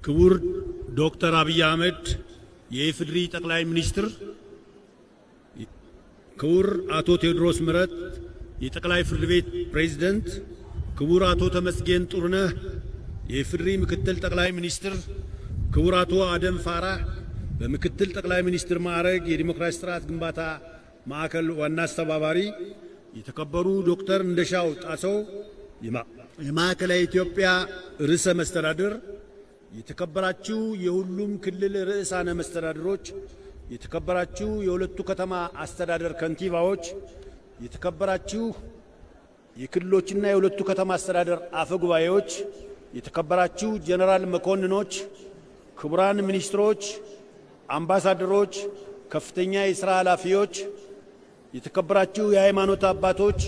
ክቡር ዶክተር አብይ አህመድ የኢፌዴሪ ጠቅላይ ሚኒስትር፣ ክቡር አቶ ቴዎድሮስ ምህረት የጠቅላይ ፍርድ ቤት ፕሬዝዳንት፣ ክቡር አቶ ተመስገን ጥሩነህ የኢፌዴሪ ምክትል ጠቅላይ ሚኒስትር፣ ክቡር አቶ አደም ፋራህ በምክትል ጠቅላይ ሚኒስትር ማዕረግ የዲሞክራሲ ስርዓት ግንባታ ማዕከል ዋና አስተባባሪ፣ የተከበሩ ዶክተር እንደሻው ጣሰው የማዕከላዊ ኢትዮጵያ ርዕሰ መስተዳድር፣ የተከበራችሁ የሁሉም ክልል ርዕሳነ መስተዳድሮች፣ የተከበራችሁ የሁለቱ ከተማ አስተዳደር ከንቲባዎች፣ የተከበራችሁ የክልሎችና የሁለቱ ከተማ አስተዳደር አፈጉባኤዎች፣ የተከበራችሁ ጀነራል መኮንኖች፣ ክቡራን ሚኒስትሮች፣ አምባሳደሮች፣ ከፍተኛ የሥራ ኃላፊዎች፣ የተከበራችሁ የሃይማኖት አባቶች፣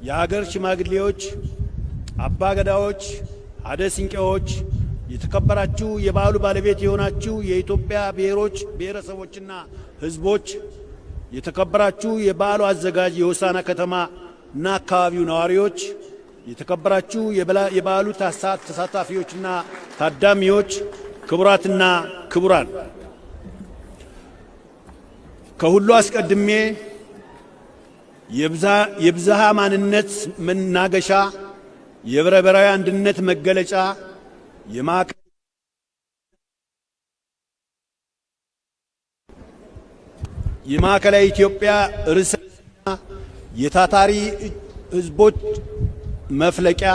የሀገር ሽማግሌዎች፣ አባገዳዎች፣ አደ ሲንቄዎች፣ የተከበራችሁ የበዓሉ ባለቤት የሆናችሁ የኢትዮጵያ ብሔሮች ብሔረሰቦችና ሕዝቦች፣ የተከበራችሁ የበዓሉ አዘጋጅ የሆሳዕና ከተማና አካባቢው ነዋሪዎች፣ የተከበራችሁ የበዓሉ ተሳታፊዎችና ታዳሚዎች፣ ክቡራትና ክቡራን፣ ከሁሉ አስቀድሜ የብዝሃ ማንነት መናገሻ የህብረ ብሔራዊ አንድነት መገለጫ የማዕከላዊ ኢትዮጵያ ርዕሰ የታታሪ ሕዝቦች መፍለቂያ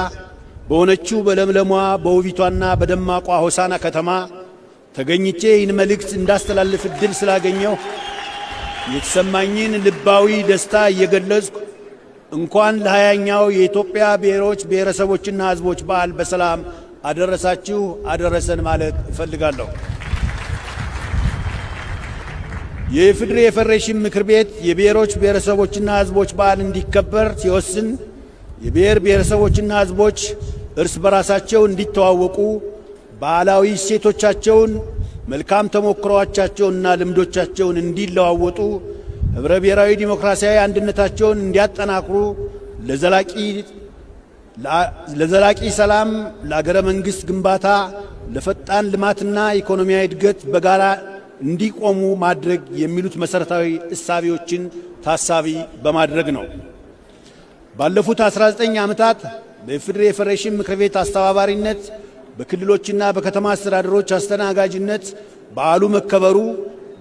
በሆነችው በለምለሟ በውቢቷና በደማቋ ሆሳዕና ከተማ ተገኝቼ ይህን መልእክት እንዳስተላልፍ ዕድል ስላገኘሁ የተሰማኝን ልባዊ ደስታ እየገለጽኩ እንኳን ለ20ኛው የኢትዮጵያ ብሔሮች ብሔረሰቦችና ሕዝቦች በዓል በሰላም አደረሳችሁ አደረሰን ማለት እፈልጋለሁ። የኢፌዴሪ የፌዴሬሽን ምክር ቤት የብሔሮች ብሔረሰቦችና ሕዝቦች በዓል እንዲከበር ሲወስን የብሔር ብሔረሰቦችና ሕዝቦች እርስ በራሳቸው እንዲተዋወቁ ባህላዊ እሴቶቻቸውን፣ መልካም ተሞክሮዎቻቸውንና ልምዶቻቸውን እንዲለዋወጡ ህብረ ብሔራዊ ዲሞክራሲያዊ አንድነታቸውን እንዲያጠናክሩ ለዘላቂ ሰላም፣ ለአገረ መንግሥት ግንባታ፣ ለፈጣን ልማትና ኢኮኖሚያዊ እድገት በጋራ እንዲቆሙ ማድረግ የሚሉት መሠረታዊ እሳቤዎችን ታሳቢ በማድረግ ነው። ባለፉት 19 ዓመታት በኢፌዴሪ የፌዴሬሽን ምክር ቤት አስተባባሪነት በክልሎችና በከተማ አስተዳደሮች አስተናጋጅነት በዓሉ መከበሩ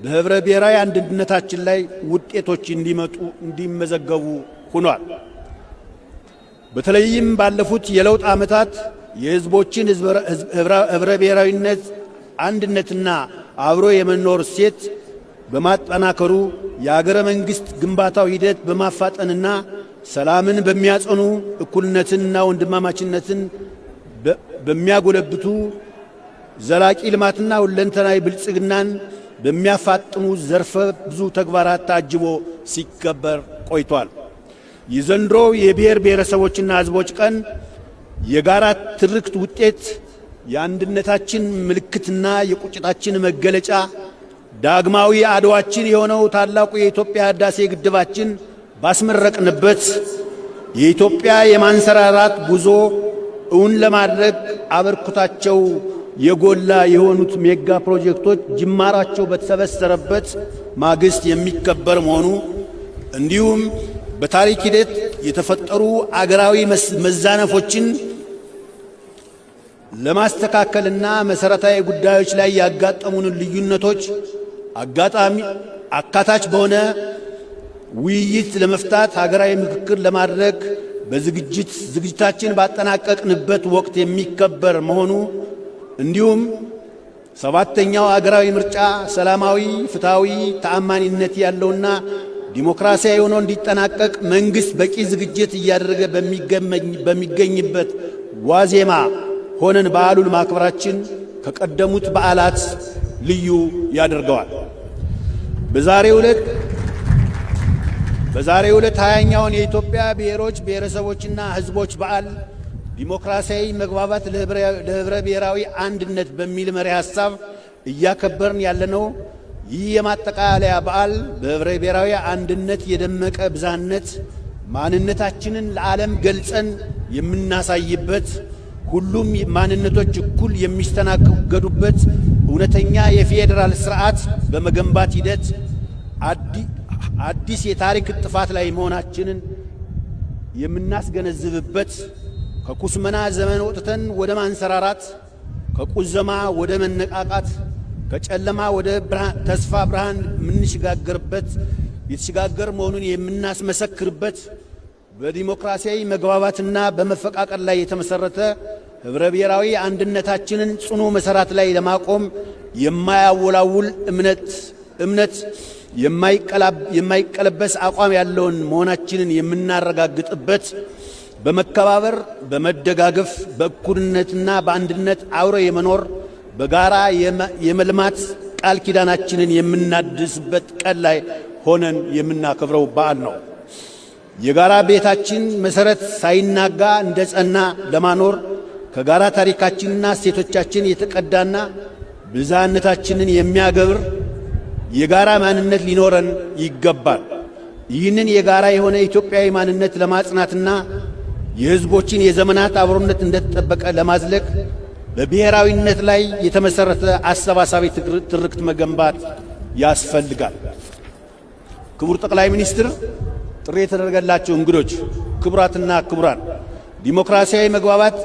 በህብረ ብሔራዊ አንድነታችን ላይ ውጤቶች እንዲመዘገቡ ሆኗል። በተለይም ባለፉት የለውጥ ዓመታት የህዝቦችን ህብረ ብሔራዊነት አንድነትና አብሮ የመኖር እሴት በማጠናከሩ የአገረ መንግሥት ግንባታው ሂደት በማፋጠንና ሰላምን በሚያጸኑ እኩልነትንና ወንድማማችነትን በሚያጎለብቱ ዘላቂ ልማትና ሁለንተናዊ ብልጽግናን በሚያፋጥኑ ዘርፈ ብዙ ተግባራት ታጅቦ ሲከበር ቆይቷል። የዘንድሮው የብሔር ብሔረሰቦችና ሕዝቦች ቀን የጋራ ትርክት ውጤት፣ የአንድነታችን ምልክትና የቁጭታችን መገለጫ፣ ዳግማዊ አድዋችን የሆነው ታላቁ የኢትዮጵያ ህዳሴ ግድባችን ባስመረቅንበት የኢትዮጵያ የማንሰራራት ጉዞ እውን ለማድረግ አበርክቷቸው የጎላ የሆኑት ሜጋ ፕሮጀክቶች ጅማራቸው በተሰበሰረበት ማግስት የሚከበር መሆኑ እንዲሁም በታሪክ ሂደት የተፈጠሩ አገራዊ መዛነፎችን ለማስተካከልና መሰረታዊ ጉዳዮች ላይ ያጋጠሙን ልዩነቶች አካታች በሆነ ውይይት ለመፍታት ሀገራዊ ምክክር ለማድረግ ዝግጅታችን ባጠናቀቅንበት ወቅት የሚከበር መሆኑ እንዲሁም ሰባተኛው አገራዊ ምርጫ ሰላማዊ፣ ፍትሃዊ፣ ተአማኒነት ያለውና ዲሞክራሲያዊ ሆኖ እንዲጠናቀቅ መንግሥት በቂ ዝግጅት እያደረገ በሚገኝበት ዋዜማ ሆነን በዓሉን ማክበራችን ከቀደሙት በዓላት ልዩ ያደርገዋል። በዛሬው ዕለት 20ኛውን የኢትዮጵያ ብሔሮች ብሔረሰቦችና ሕዝቦች በዓል ዲሞክራሲያዊ መግባባት ለህብረ ብሔራዊ አንድነት በሚል መሪ ሐሳብ እያከበርን ያለነው ይህ የማጠቃለያ በዓል በህብረ ብሔራዊ አንድነት የደመቀ ብዝሃነት ማንነታችንን ለዓለም ገልጸን የምናሳይበት ሁሉም ማንነቶች እኩል የሚስተናገዱበት እውነተኛ የፌዴራል ስርዓት በመገንባት ሂደት አዲስ የታሪክ ጥፋት ላይ መሆናችንን የምናስገነዝብበት ከኩስመና ዘመን ወጥተን ወደ ማንሰራራት፣ ከቁዘማ ወደ መነቃቃት፣ ከጨለማ ወደ ተስፋ ብርሃን የምንሸጋገርበት የተሸጋገር መሆኑን የምናስመሰክርበት በዲሞክራሲያዊ መግባባትና በመፈቃቀር ላይ የተመሰረተ ህብረ ብሔራዊ አንድነታችንን ጽኑ መሰረት ላይ ለማቆም የማያወላውል እምነት የማይቀለበስ አቋም ያለውን መሆናችንን የምናረጋግጥበት በመከባበር በመደጋገፍ በእኩልነትና በአንድነት አብሮ የመኖር በጋራ የመልማት ቃል ኪዳናችንን የምናድስበት ቀን ላይ ሆነን የምናከብረው በዓል ነው። የጋራ ቤታችን መሰረት ሳይናጋ እንደ ጸና ለማኖር ከጋራ ታሪካችንና እሴቶቻችን የተቀዳና ብዝሃነታችንን የሚያገብር የጋራ ማንነት ሊኖረን ይገባል። ይህንን የጋራ የሆነ ኢትዮጵያዊ ማንነት ለማጽናትና የህዝቦችን የዘመናት አብሮነት እንደተጠበቀ ለማዝለቅ በብሔራዊነት ላይ የተመሰረተ አሰባሳቢ ትርክት መገንባት ያስፈልጋል። ክቡር ጠቅላይ ሚኒስትር፣ ጥሪ የተደረገላቸው እንግዶች፣ ክቡራትና ክቡራን፣ ዲሞክራሲያዊ መግባባት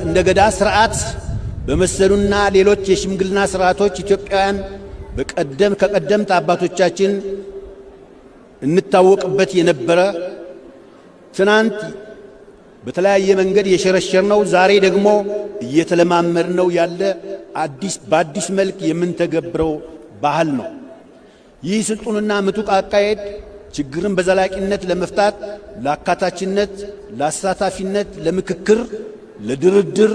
እንደ ገዳ ስርዓት በመሰሉና ሌሎች የሽምግልና ስርዓቶች ኢትዮጵያውያን ከቀደምት አባቶቻችን እንታወቅበት የነበረ ትናንት በተለያየ መንገድ የሸረሸርነው ዛሬ ደግሞ እየተለማመድነው ያለ በአዲስ መልክ የምንተገብረው ባህል ነው። ይህ ስልጡንና ምጡቅ አካሄድ ችግርን በዘላቂነት ለመፍታት ለአካታችነት፣ ለአሳታፊነት፣ ለምክክር፣ ለድርድር፣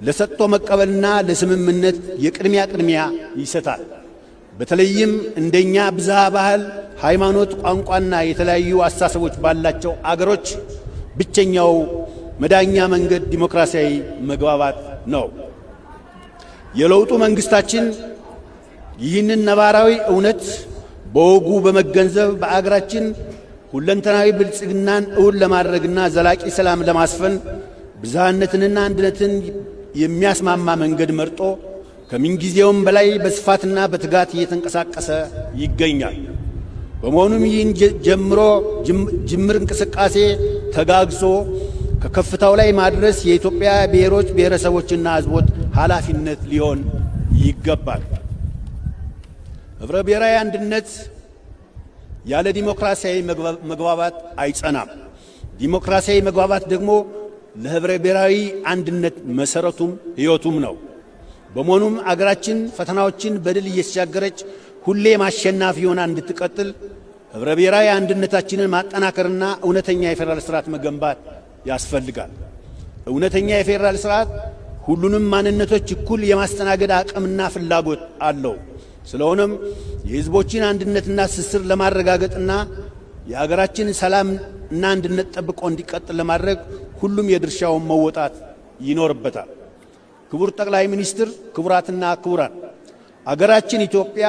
ለሰጥቶ መቀበልና ለስምምነት የቅድሚያ ይሰጣል። በተለይም እንደኛ ብዝሃ ባህል፣ ሃይማኖት፣ ቋንቋና የተለያዩ አስተሳሰቦች ባላቸው አገሮች ብቸኛው መዳኛ መንገድ ዲሞክራሲያዊ መግባባት ነው። የለውጡ መንግስታችን ይህንን ነባራዊ እውነት በወጉ በመገንዘብ በአገራችን ሁለንተናዊ ብልጽግናን እውን ለማድረግና ዘላቂ ሰላም ለማስፈን ብዝሃነትንና አንድነትን የሚያስማማ መንገድ መርጦ ከምንጊዜውም በላይ በስፋትና በትጋት እየተንቀሳቀሰ ይገኛል። በመሆኑም ይህን ጅምር እንቅስቃሴ ተጋግዞ ከከፍታው ላይ ማድረስ የኢትዮጵያ ብሔሮች ብሔረሰቦችና ሕዝቦች ኃላፊነት ሊሆን ይገባል። ህብረ ብሔራዊ አንድነት ያለ ዲሞክራሲያዊ መግባባት አይጸናም። ዲሞክራሲያዊ መግባባት ደግሞ ለህብረ ብሔራዊ አንድነት መሰረቱም ሕይወቱም ነው። በመሆኑም አገራችን ፈተናዎችን በድል እየተሻገረች ሁሌም አሸናፊ ሆና እንድትቀጥል ህብረ ብሔራዊ አንድነታችንን ማጠናከርና እውነተኛ የፌዴራል ስርዓት መገንባት ያስፈልጋል። እውነተኛ የፌዴራል ስርዓት ሁሉንም ማንነቶች እኩል የማስተናገድ አቅምና ፍላጎት አለው። ስለሆነም የህዝቦችን አንድነትና ትስስር ለማረጋገጥና የሀገራችን ሰላምና አንድነት ጠብቆ እንዲቀጥል ለማድረግ ሁሉም የድርሻውን መወጣት ይኖርበታል። ክቡር ጠቅላይ ሚኒስትር፣ ክቡራትና ክቡራን፣ አገራችን ኢትዮጵያ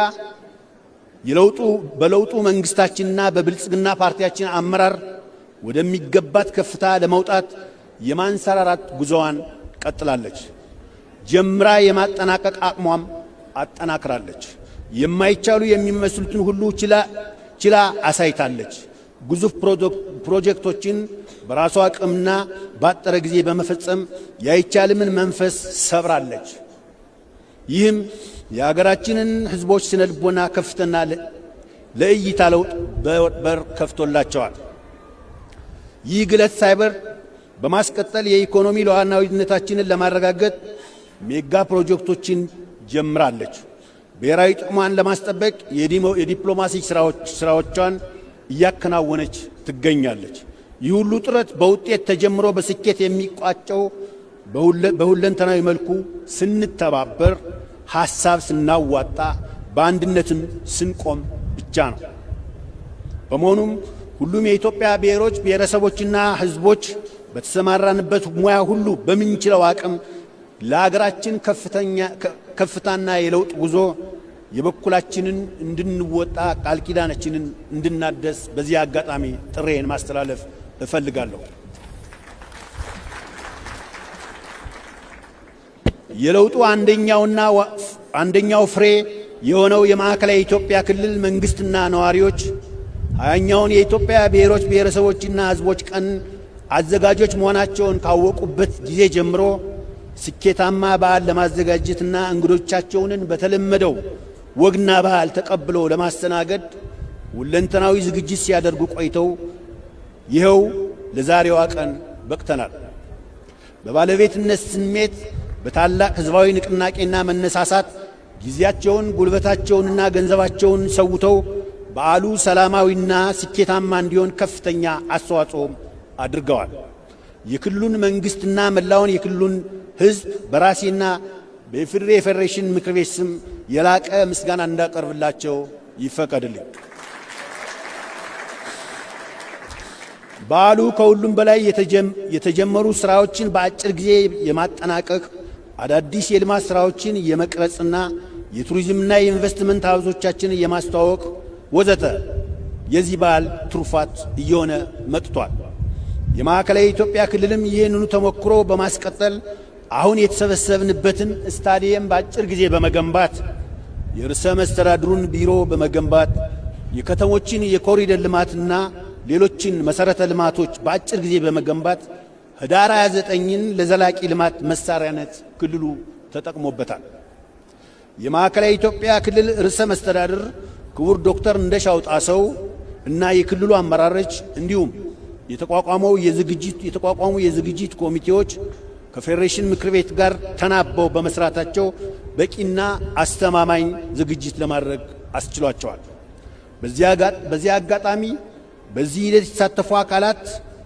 በለውጡ መንግስታችንና በብልጽግና ፓርቲያችን አመራር ወደሚገባት ከፍታ ለመውጣት የማንሰራራት ጉዞዋን ቀጥላለች። ጀምራ የማጠናቀቅ አቅሟም አጠናክራለች። የማይቻሉ የሚመስሉትን ሁሉ ችላ አሳይታለች። ግዙፍ ፕሮጀክቶችን በራሷ አቅምና ባጠረ ጊዜ በመፈጸም ያይቻልምን መንፈስ ሰብራለች። ይህም የሀገራችንን ህዝቦች ስነ ልቦና ከፍተና ለእይታ ለውጥ በር ከፍቶላቸዋል። ይህ ግለት ሳይበር በማስቀጠል የኢኮኖሚ ሉዓላዊነታችንን ለማረጋገጥ ሜጋ ፕሮጀክቶችን ጀምራለች። ብሔራዊ ጥቅሟን ለማስጠበቅ የዲፕሎማሲ ስራዎቿን እያከናወነች ትገኛለች። ይህ ሁሉ ጥረት በውጤት ተጀምሮ በስኬት የሚቋጨው በሁለንተናዊ መልኩ ስንተባበር፣ ሐሳብ ስናዋጣ፣ በአንድነትም ስንቆም ብቻ ነው። በመሆኑም ሁሉም የኢትዮጵያ ብሔሮች ብሔረሰቦችና ህዝቦች በተሰማራንበት ሙያ ሁሉ በምንችለው አቅም ለሀገራችን ከፍታና የለውጥ ጉዞ የበኩላችንን እንድንወጣ ቃል ኪዳናችንን እንድናደስ በዚህ አጋጣሚ ጥሬን ማስተላለፍ እፈልጋለሁ። የለውጡ አንደኛው ፍሬ የሆነው የማዕከላዊ ኢትዮጵያ ክልል መንግስትና ነዋሪዎች 20ኛውን የኢትዮጵያ ብሔሮች ብሔረሰቦችና ሕዝቦች ቀን አዘጋጆች መሆናቸውን ካወቁበት ጊዜ ጀምሮ ስኬታማ በዓል ለማዘጋጀትና እንግዶቻቸውን በተለመደው ወግና ባህል ተቀብለው ለማስተናገድ ሁለንተናዊ ዝግጅት ሲያደርጉ ቆይተው ይኸው ለዛሬዋ ቀን በቅተናል። በባለቤትነት ስሜት በታላቅ ሕዝባዊ ንቅናቄና መነሳሳት ጊዜያቸውን፣ ጉልበታቸውንና ገንዘባቸውን ሰውተው በዓሉ ሰላማዊና ስኬታማ እንዲሆን ከፍተኛ አስተዋጽኦ አድርገዋል። የክልሉን መንግስትና መላውን የክልሉን ሕዝብ በራሴና በኢፌዴሪ ፌዴሬሽን ምክር ቤት ስም የላቀ ምስጋና እንዳቀርብላቸው ይፈቀድልኝ። በዓሉ ከሁሉም በላይ የተጀመሩ ስራዎችን በአጭር ጊዜ የማጠናቀቅ አዳዲስ የልማት ስራዎችን የመቅረጽና የቱሪዝምና የኢንቨስትመንት ሀብቶቻችንን የማስተዋወቅ ወዘተ የዚህ በዓል ትሩፋት እየሆነ መጥቷል። የማዕከላዊ ኢትዮጵያ ክልልም ይህንኑ ተሞክሮ በማስቀጠል አሁን የተሰበሰብንበትን ስታዲየም በአጭር ጊዜ በመገንባት የርዕሰ መስተዳድሩን ቢሮ በመገንባት የከተሞችን የኮሪደር ልማትና ሌሎችን መሰረተ ልማቶች በአጭር ጊዜ በመገንባት ህዳር 29ን ለዘላቂ ልማት መሳሪያነት ክልሉ ተጠቅሞበታል። የማዕከላዊ ኢትዮጵያ ክልል ርዕሰ መስተዳድር ክቡር ዶክተር እንደሻው ጣሰው እና የክልሉ አመራሮች እንዲሁም የተቋቋሙ የዝግጅት ኮሚቴዎች ከፌዴሬሽን ምክር ቤት ጋር ተናበው በመስራታቸው በቂና አስተማማኝ ዝግጅት ለማድረግ አስችሏቸዋል። በዚህ አጋጣሚ በዚህ ሂደት የተሳተፉ አካላት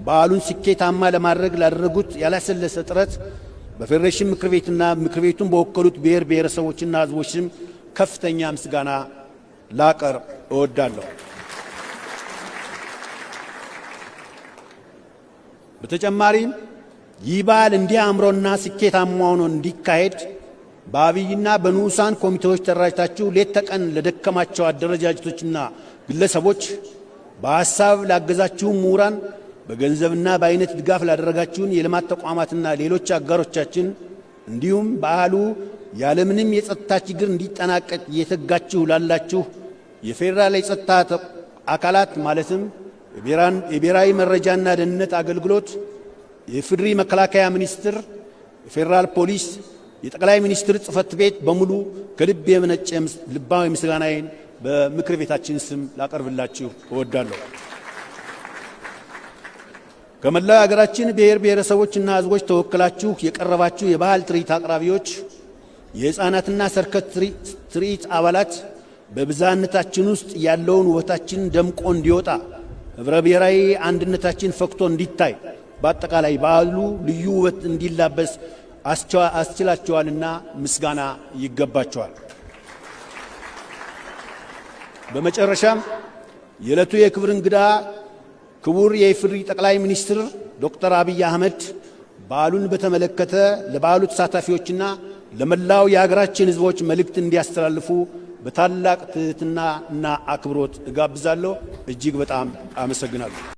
በዓሉን ስኬታማ ለማድረግ ላደረጉት ያላሰለሰ ጥረት በፌዴሬሽን ምክር ቤትና ምክር ቤቱን በወከሉት ብሔር ብሔረሰቦችና ሕዝቦች ስም ከፍተኛ ምስጋና ላቀርብ እወዳለሁ። በተጨማሪም ይህ በዓል እንዲህ አምሮና ስኬታማ ሆኖ እንዲካሄድ በአብይና በንዑሳን ኮሚቴዎች ተደራጅታችሁ ሌት ተቀን ለደከማቸው አደረጃጀቶችና ግለሰቦች፣ በሐሳብ ላገዛችሁ ምሁራን፣ በገንዘብና በአይነት ድጋፍ ላደረጋችሁን የልማት ተቋማትና ሌሎች አጋሮቻችን እንዲሁም በዓሉ ያለምንም የጸጥታ ችግር እንዲጠናቀቅ እየተጋችሁ ላላችሁ የፌዴራል የጸጥታ አካላት ማለትም የብሔራዊ መረጃና ደህንነት አገልግሎት፣ የኢፌዴሪ መከላከያ ሚኒስቴር፣ የፌዴራል ፖሊስ፣ የጠቅላይ ሚኒስትር ጽሕፈት ቤት በሙሉ ከልብ የመነጨ ልባዊ ምስጋናዬን በምክር ቤታችን ስም ላቀርብላችሁ እወዳለሁ። ከመላው የሀገራችን ብሔር ብሔረሰቦችና ሕዝቦች ተወክላችሁ የቀረባችሁ የባህል ትርኢት አቅራቢዎች፣ የሕፃናትና ሰርከስ ትርኢት አባላት በብዝሃነታችን ውስጥ ያለውን ውበታችን ደምቆ እንዲወጣ ህብረ ብሔራዊ አንድነታችን ፈክቶ እንዲታይ በአጠቃላይ በዓሉ ልዩ ውበት እንዲላበስ አስችላቸዋልና ምስጋና ይገባቸዋል። በመጨረሻም የዕለቱ የክብር እንግዳ ክቡር የኢፌዴሪ ጠቅላይ ሚኒስትር ዶክተር አብይ አህመድ በዓሉን በተመለከተ ለበዓሉ ተሳታፊዎችና ለመላው የሀገራችን ሕዝቦች መልእክት እንዲያስተላልፉ በታላቅ ትሕትናና አክብሮት እጋብዛለሁ። እጅግ በጣም አመሰግናለሁ።